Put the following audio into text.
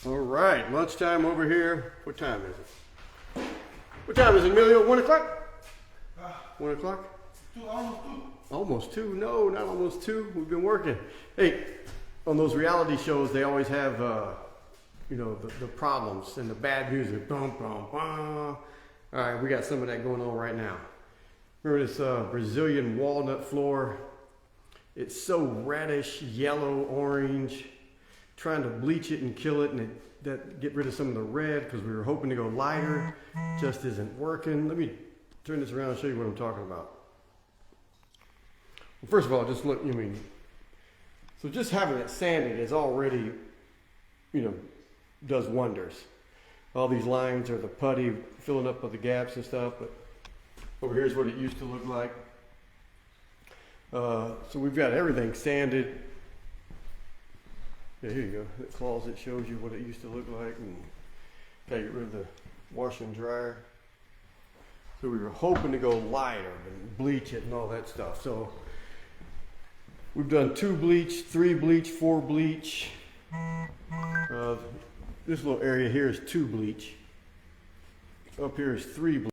All right, lunchtime over here. What time is it? What time is it, Emilio? 1 o'clock? 1 o'clock? Almost 2. Almost 2? No, not almost 2. We've been working. Hey, on those reality shows, they always have, you know, the problems and the bad music. Bum, bum, bum. All right, we got some of that going on right now. Remember this Brazilian walnut floor? It's so reddish, yellow, orange. Trying to bleach it and kill it and get rid of some of the red because we were hoping to go lighter. Just isn't working. Let me turn this around and show you what I'm talking about. Well, first of all, just look, so just having it sanded is already, does wonders. All these lines are the putty filling up with the gaps and stuff, but over here's what it used to look like. So we've got everything sanded. Yeah, here you go. The closet shows you what it used to look like, and gotta get rid of the washer and dryer. So we were hoping to go lighter and bleach it and all that stuff. So we've done 2 bleach, 3 bleach, 4 bleach. This little area here is 2 bleach. Up here is 3 bleach.